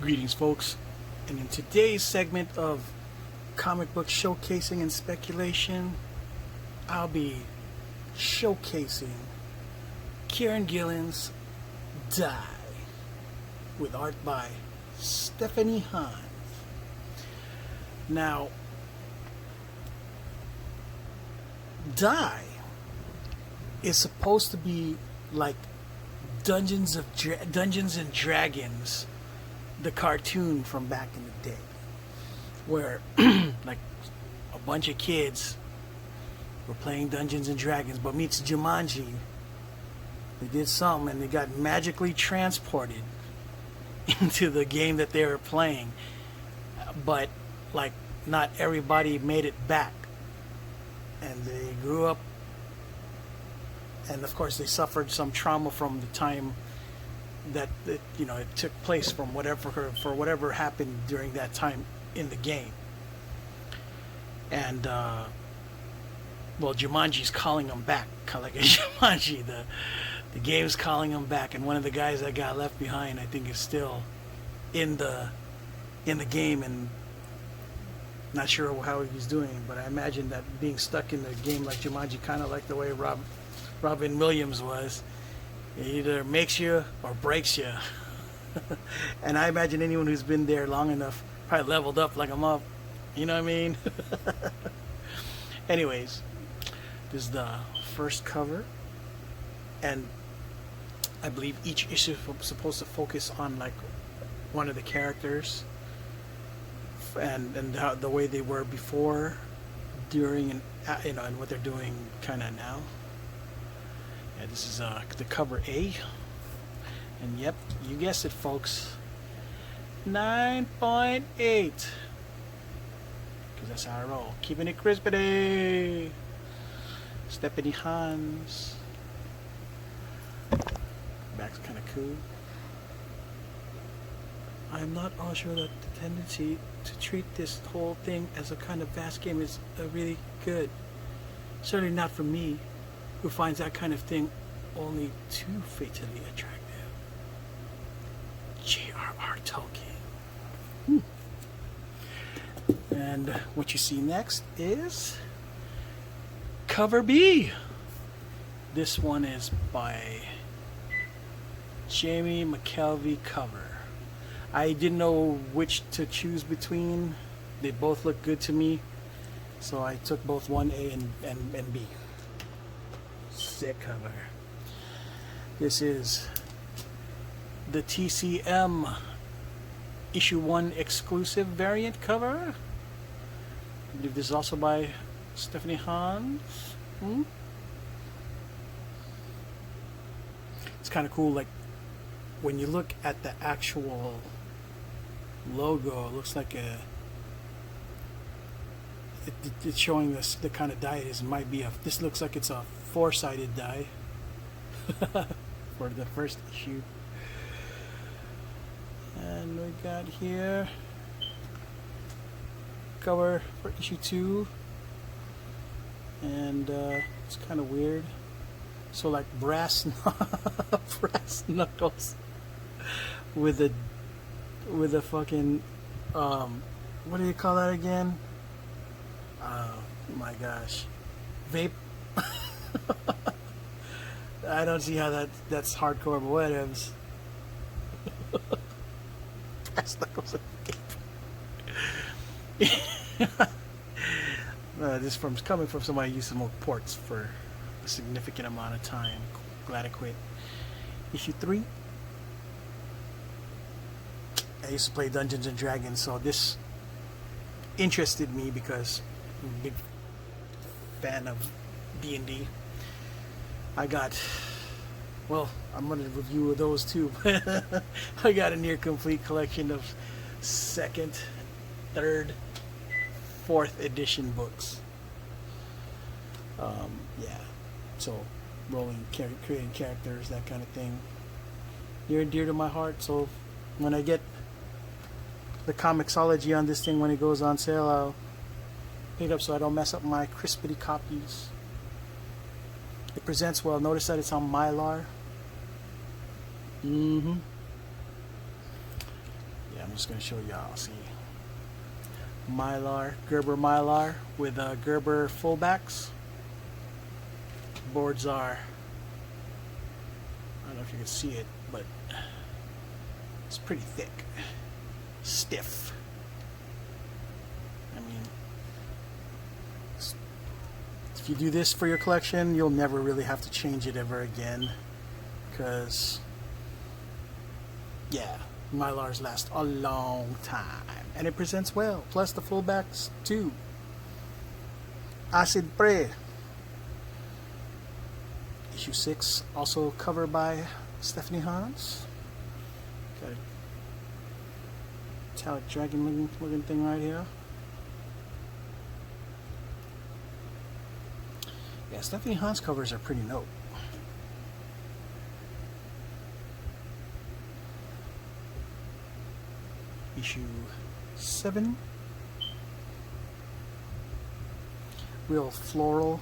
Greetings, folks, and in today's segment of comic book showcasing and speculation, I'll be showcasing Kieron Gillen's Die, with art by Stephanie Hans. Now, Die is supposed to be like Dungeons and Dragons, the cartoon from back in the day, where like a bunch of kids were playing Dungeons and Dragons, but meets Jumanji. They did something and they got magically transported into the game that they were playing, but like not everybody made it back, and they grew up, and of course they suffered some trauma from the time that it took place, from whatever happened during that time in the game. And well, Jumanji's calling them back, kind of like a Jumanji. The game's calling them back, and one of the guys that got left behind, I think, is still in the game, and not sure how he's doing. But I imagine that being stuck in the game like Jumanji, kind of like the way Robin Williams was, it either makes you or breaks you. And I imagine anyone who's been there long enough probably leveled up like I'm up. You know what I mean? Anyways, this is the first cover, and I believe each issue is supposed to focus on like one of the characters, and how, the way they were before, during, and and what they're doing kind of now. Yeah, this is the cover A, and yep, you guessed it, folks, 9.8, because that's how I roll, keeping it crispy. Stephanie Hans. Back's kind of cool. I'm not all sure that the tendency to treat this whole thing as a kind of vast game is really good. Certainly not for me, who finds that kind of thing only too fatally attractive. J.R.R. Tolkien. And what you see next is cover B. This one is by Jamie McKelvey cover. I didn't know which to choose between. They both look good to me, so I took both 1A and B. Sick cover. This is the Tcm Issue One exclusive variant cover. I believe this is also by Stephanie Hans. It's kind of cool, like when you look at the actual logo, it looks like it's showing us the kind of die it is. It might be this looks like it's a 4-sided die for the first issue. And we got here cover for issue 2, and it's kind of weird. So like brass knuckles with a fucking what do you call that again? Oh my gosh, vape. I don't see how that's hardcore, but whatevs. Brass knuckles and vape. This coming from somebody who used to smoke ports for a significant amount of time. Glad I quit. Issue 3. I used to play Dungeons and Dragons, so this interested me because I'm a big fan of D&D. I got, well, I'm going to review those too. I got a near complete collection of 2nd, 3rd, 4th edition books. Yeah, so creating characters, that kind of thing, near and dear to my heart. So when I get the comicsology on this thing, when it goes on sale, I'll pick it up so I don't mess up my crispity copies. It presents well. Notice that it's on Mylar. Yeah, I'm just going to show y'all. See, Mylar, Gerber Mylar with Gerber fullbacks. Boards are, I don't know if you can see it, but it's pretty thick, stiff. I mean, if you do this for your collection, you'll never really have to change it ever again, because yeah, Mylars last a long time and it presents well, plus the fullbacks too. Acid Pre issue 6, also covered by Stephanie Hans. Got a metallic dragon looking thing right here. Yeah, Stephanie Hans covers are pretty dope. Issue 7. Real floral.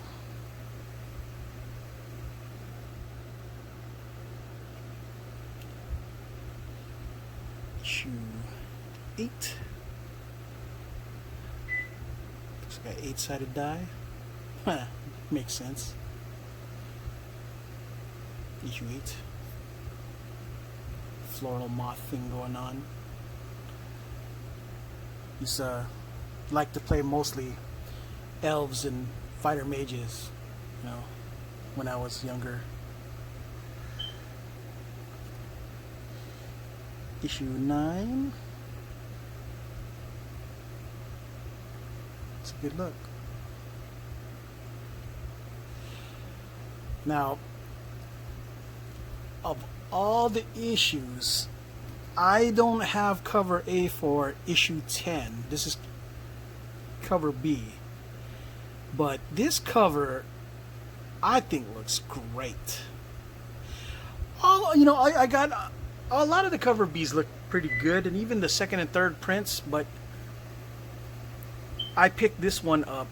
Issue 8. Looks like an 8-sided die. Makes sense. Issue 8. Floral moth thing going on. Used to like to play mostly elves and fighter mages, you know, when I was younger. Issue 9. It's a good look. Now, of all the issues, I don't have cover A for issue 10. This is cover B. But this cover, I think, looks great. I got a lot of the cover Bs look pretty good, and even the second and third prints. But I picked this one up.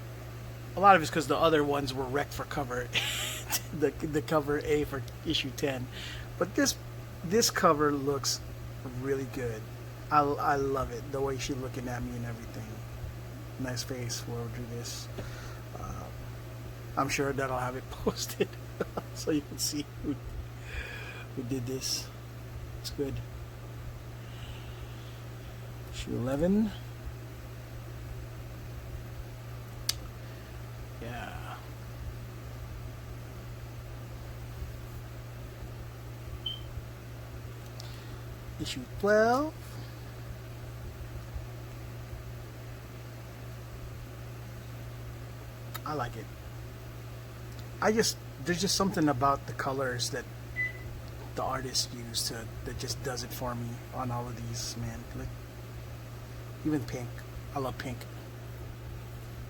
A lot of it's because the other ones were wrecked for cover. the cover A for issue 10. But this cover looks really good. I love it, the way she's looking at me and everything. Nice face, whoever drew this. I'm sure that I'll have it posted so you can see who did this. It's good. Issue 11. Yeah. Issue 12. I like it. There's just something about the colors that the artist used that just does it for me on all of these, man. Like, even pink. I love pink.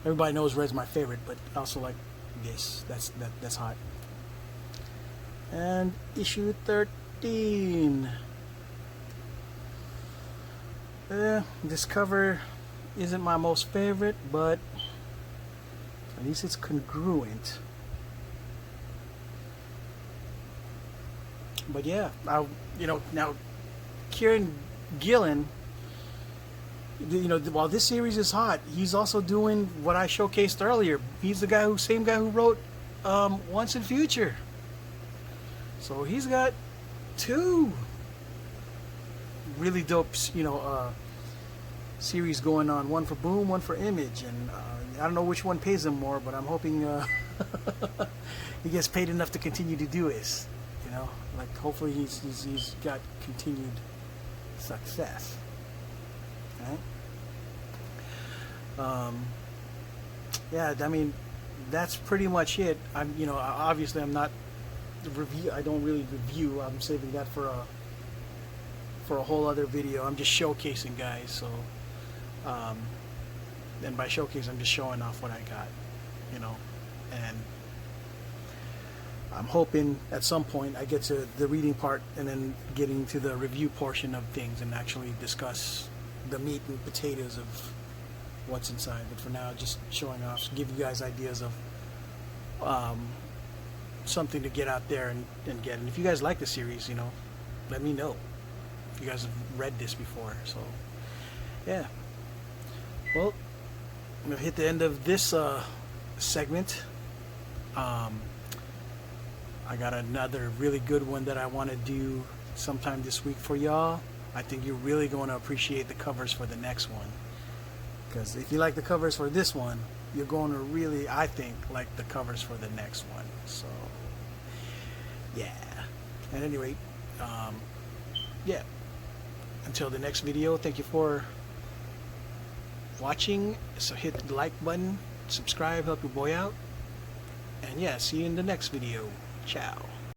Everybody knows red's my favorite, but I also like this. That's hot. And issue 13. This cover isn't my most favorite, but at least it's congruent. But yeah, now Kieron Gillen, while this series is hot, he's also doing what I showcased earlier. He's the same guy who wrote Once and Future. So he's got 2 really dope, series going on. One for Boom, one for Image, and I don't know which one pays him more, but I'm hoping he gets paid enough to continue to do this. Like, hopefully he's got continued success. Right? Yeah, I mean, that's pretty much it. Obviously I'm not I don't really review. I'm saving that for a whole other video. I'm just showcasing, guys. So, and by showcase, I'm just showing off what I got, and I'm hoping at some point I get to the reading part and then getting to the review portion of things and actually discuss the meat and potatoes of what's inside. But for now, just showing off, give you guys ideas of something to get out there and get. And if you guys like the series, let me know if you guys have read this before. So yeah. Well, we've hit the end of this segment. I got another really good one that I want to do sometime this week for y'all. I think you're really going to appreciate the covers for the next one. Because if you like the covers for this one, you're going to really, I think, like the covers for the next one. So, yeah. At any rate, yeah. Until the next video, thank you for watching. So hit the like button, subscribe, help your boy out. And yeah, see you in the next video. Ciao.